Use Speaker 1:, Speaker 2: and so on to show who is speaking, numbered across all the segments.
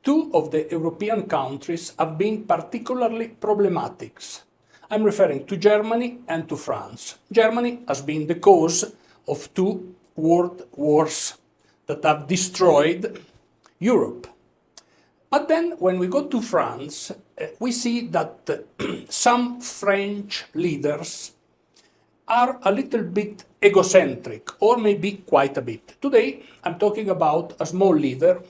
Speaker 1: two of the European countries have been particularly problematic. I'm referring to Germany and to France. Germany has been the cause of two world wars that have destroyed Europe. But then when we go to France, we see that some French leaders are a little bit egocentric, or maybe quite a bit. Today, I'm talking about a small leader,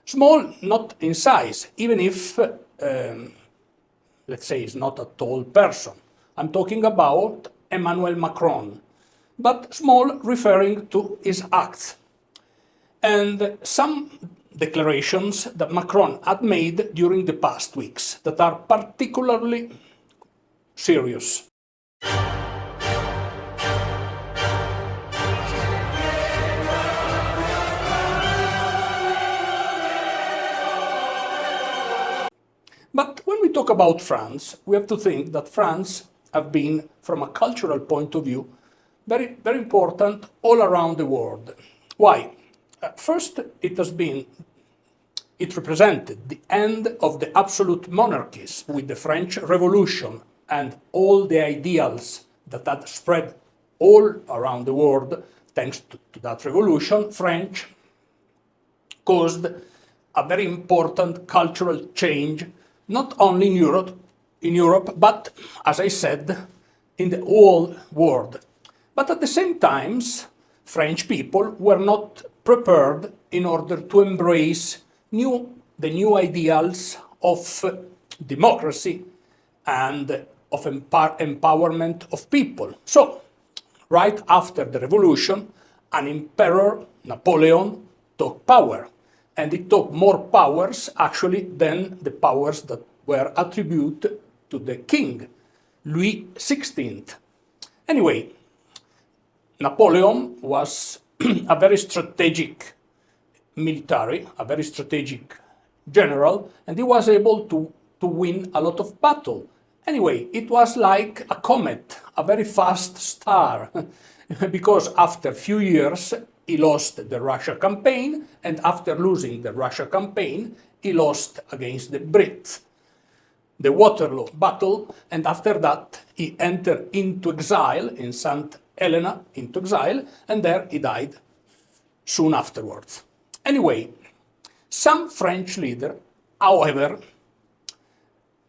Speaker 1: small not in size, even if, let's say, he's not a tall person. I'm talking about Emmanuel Macron, but small referring to his acts. And some declarations that Macron had made during the past weeks that are particularly serious. But when we talk about France, we have to think that France have been, from a cultural point of view, very, very important all around the world. Why? First, it represented the end of the absolute monarchies with the French Revolution and all the ideals that had spread all around the world thanks to that revolution. French caused a very important cultural change, not only in Europe, but, as I said, in the whole world. But at the same time, French people were not prepared in order to embrace the new ideals of democracy and of empowerment of people. So, right after the revolution, an emperor, Napoleon, took power. And he took more powers, actually, than the powers that were attributed to the king, Louis XVI. Anyway, Napoleon was a very strategic military, a very strategic general, and he was able to win a lot of battle. Anyway, it was like a comet, a very fast star, because after a few years, he lost the Russia campaign, and after losing the Russia campaign, he lost against the Brits, the Waterloo battle, and after that, he entered into exile in St. Helena, into exile, and there he died soon afterwards. Anyway, some French leaders, however,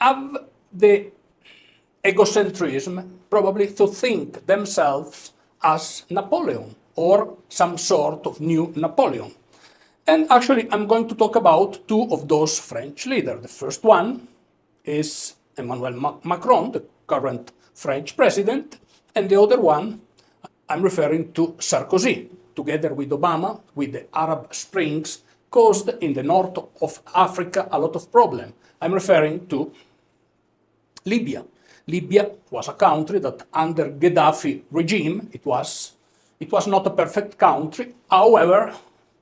Speaker 1: have the egocentrism probably to think themselves as Napoleon or some sort of new Napoleon. And actually, I'm going to talk about two of those French leaders. The first one is Emmanuel Macron, the current French president, and the other one, I'm referring to Sarkozy, together with Obama, with the Arab Springs, caused in the north of Africa a lot of problems. I'm referring to Libya. Libya was a country that under Gaddafi regime, it was not a perfect country. However,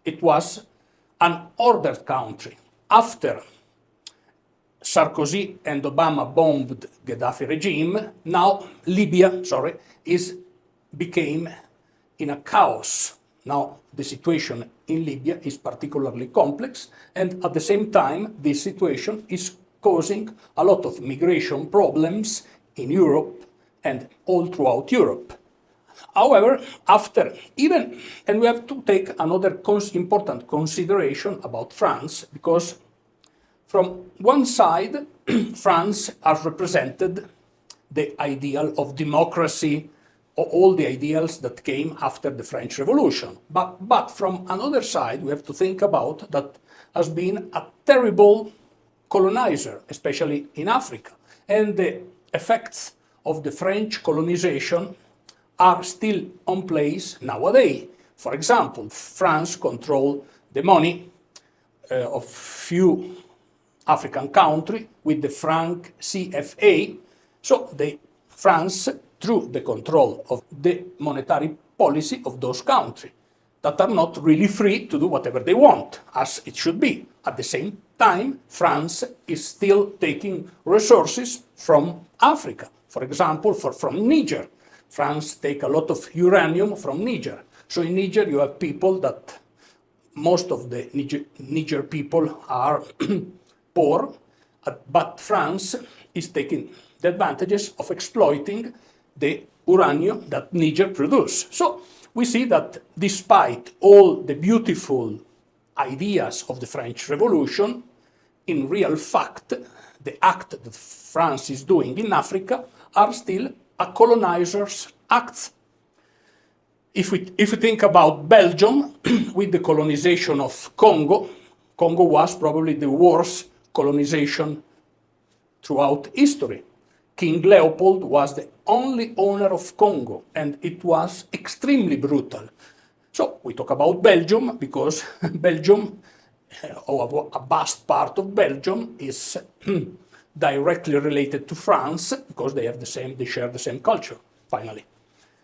Speaker 1: it was an ordered country. After Sarkozy and Obama bombed Gaddafi regime, now Libya, became in a chaos. Now the situation in Libya is particularly complex, and at the same time, this situation is causing a lot of migration problems in Europe and all throughout Europe. However, and we have to take another important consideration about France, because from one side, France has represented the ideal of democracy, or all the ideals that came after the French Revolution. But from another side, we have to think about that has been a terrible colonizer, especially in Africa. And the effects of the French colonization are still on place nowadays. For example, France controls the money of few African countries with the franc CFA. So France, through the control of the monetary policy of those countries that are not really free to do whatever they want, as it should be. At the same time, France is still taking resources from Africa. For example, from Niger. France take a lot of uranium from Niger. So in Niger, you have people that most of the Niger people are poor, but France is taking the advantages of exploiting the uranium that Niger produces. So we see that despite all the beautiful ideas of the French Revolution, in real fact, the act that France is doing in Africa are still a colonizer's acts. If we think about Belgium, with the colonization of Congo, Congo was probably the worst colonization throughout history. King Leopold was the only owner of Congo, and it was extremely brutal. So we talk about Belgium because Belgium, or a vast part of Belgium, is directly related to France because they share the same culture. Finally,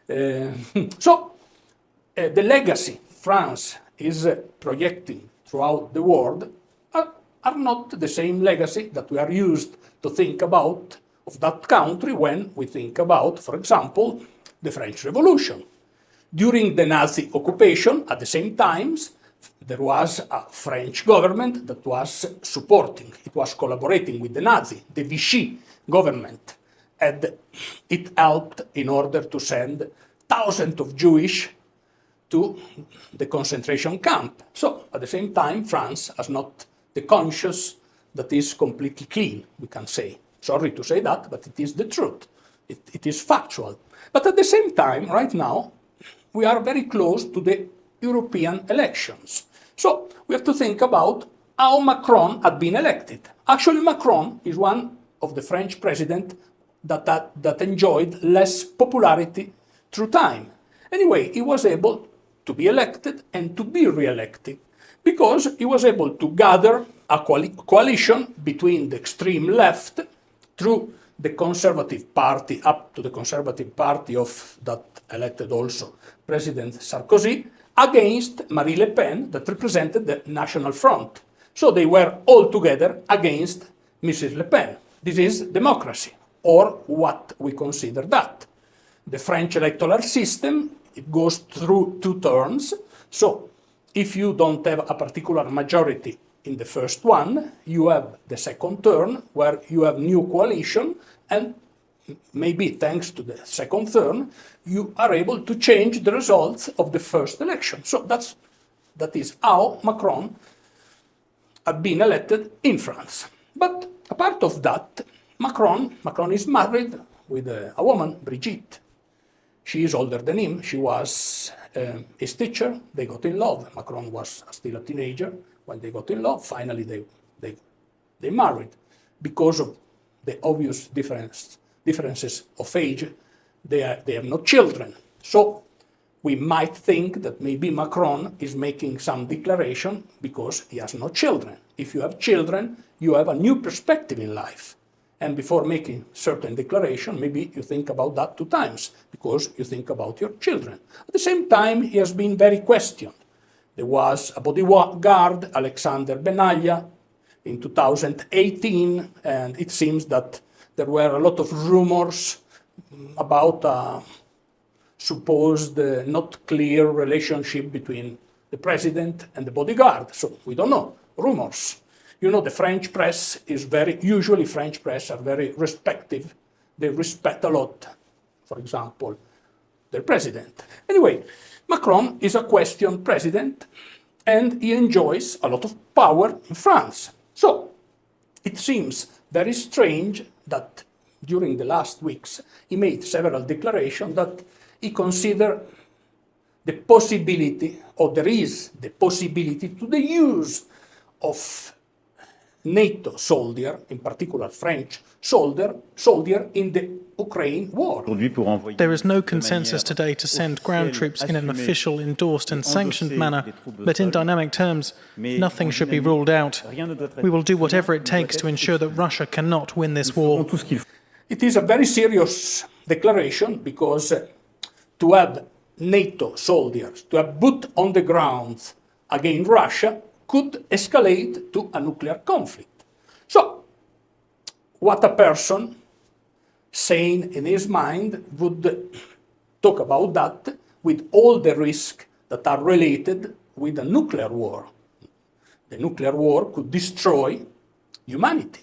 Speaker 1: the legacy France is projecting throughout the world are not the same legacy that we are used to think about of that country when we think about, for example, the French Revolution. During the Nazi occupation, at the same time, there was a French government that was supporting, it was collaborating with the Nazi, the Vichy government, and it helped in order to send thousands of Jewish to the concentration camp. So at the same time, France has not the conscience that is completely clean, we can say. Sorry to say that, but it is the truth. It is factual. But at the same time, right now, we are very close to the European elections. So we have to think about how Macron had been elected. Actually, Macron is one of the French presidents that enjoyed less popularity through time. Anyway, he was able to be elected and to be re-elected because he was able to gather a coalition between the extreme left through the Conservative Party, up to the Conservative Party of that elected also President Sarkozy, against Marie Le Pen that represented the National Front. So they were all together against Mrs. Le Pen. This is democracy, or what we consider that. The French electoral system, it goes through two turns. So if you don't have a particular majority in the first one, you have the second turn where you have new coalition, and maybe thanks to the second turn, you are able to change the results of the first election. So that is how Macron had been elected in France. But apart of that, Macron is married with a woman, Brigitte. She is older than him. She was his teacher. They got in love. Macron was still a teenager when they got in love. Finally, they married. Because of the obvious differences of age, they have no children. So we might think that maybe Macron is making some declaration because he has no children. If you have children, you have a new perspective in life. And before making certain declaration, maybe you think about that 2 times because you think about your children. At the same time, he has been very questioned. There was a bodyguard, Alexander Benalla, in 2018, and it seems that there were a lot of rumors about a supposed not clear relationship between the president and the bodyguard. So we don't know, rumors. You know, the French press is usually French press are very respective. They respect a lot, for example, their president. Anyway, Macron is a questioned president and he enjoys a lot of power in France. So it seems very strange that during the last weeks he made several declarations that he considered the possibility, or there is the possibility to the use of NATO soldier, in particular French soldier in the Ukraine war.
Speaker 2: There is no consensus today to send ground troops in an official, endorsed and sanctioned manner, but in dynamic terms, nothing should be ruled out. We will do whatever it takes to ensure that Russia cannot win this war.
Speaker 1: It is a very serious declaration because to have NATO soldiers, to have boot on the ground against Russia, could escalate to a nuclear conflict. So, what a person sane in his mind would talk about that with all the risks that are related with a nuclear war. The nuclear war could destroy humanity.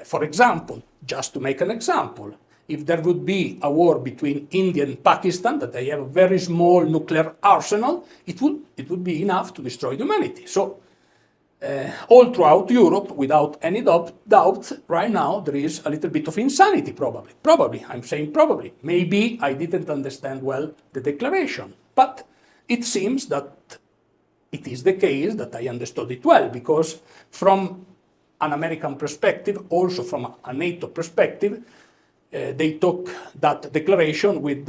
Speaker 1: For example, just to make an example, if there would be a war between India and Pakistan, that they have a very small nuclear arsenal, it would be enough to destroy humanity. So all throughout Europe, without any doubt, right now there is a little bit of insanity, probably. Probably, I'm saying probably. Maybe I didn't understand well the declaration, but it seems that it is the case that I understood it well, because from an American perspective, also from a NATO perspective, they took that declaration with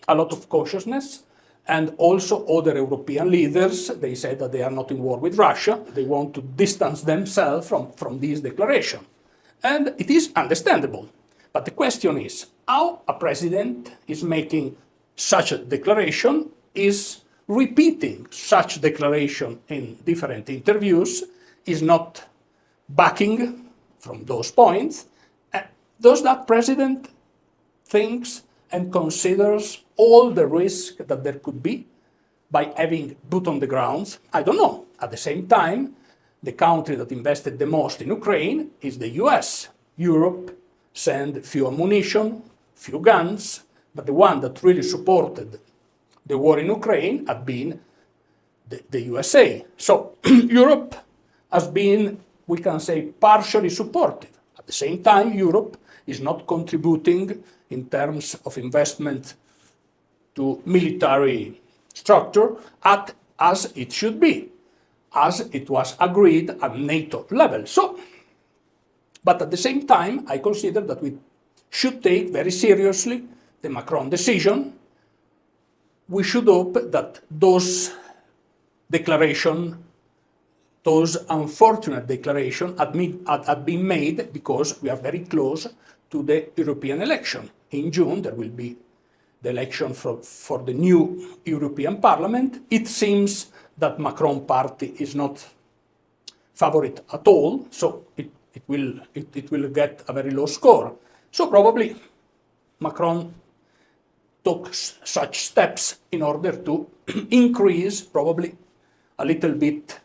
Speaker 1: a lot of cautiousness, and also other European leaders, they said that they are not in war with Russia, they want to distance themselves from this declaration. And it is understandable. But the question is, how a president is making such a declaration, is repeating such declaration in different interviews, is not backing from those points. Does that president thinks and considers all the risk that there could be by having boot on the ground? I don't know. At the same time, the country that invested the most in Ukraine is the US. Europe sent few ammunition, few guns, but the one that really supported the war in Ukraine had been the USA. So Europe has been, we can say, partially supportive. At the same time, Europe is not contributing in terms of investment to military structure as it should be, as it was agreed at NATO level. So, but at the same time, I consider that we should take very seriously the Macron decision. We should hope that those declarations, those unfortunate declarations had been made because we are very close to the European election. In June, there will be the election for the new European Parliament. It seems that Macron party is not favorite at all, so it will get a very low score. So probably Macron took such steps in order to increase probably a little bit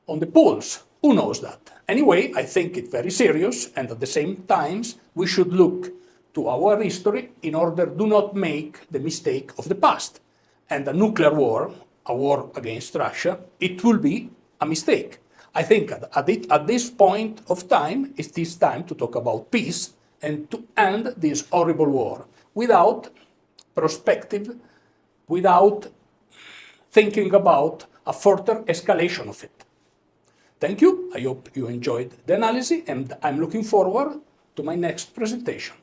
Speaker 1: on the polls. Who knows that? Anyway, I think it's very serious, and at the same time, we should look to our history in order to not make the mistake of the past. And a nuclear war, a war against Russia, it will be a mistake. I think at this point of time, it is time to talk about peace and to end this horrible war without perspective, without thinking about a further escalation of it. Thank you. I hope you enjoyed the analysis, and I'm looking forward to my next presentation.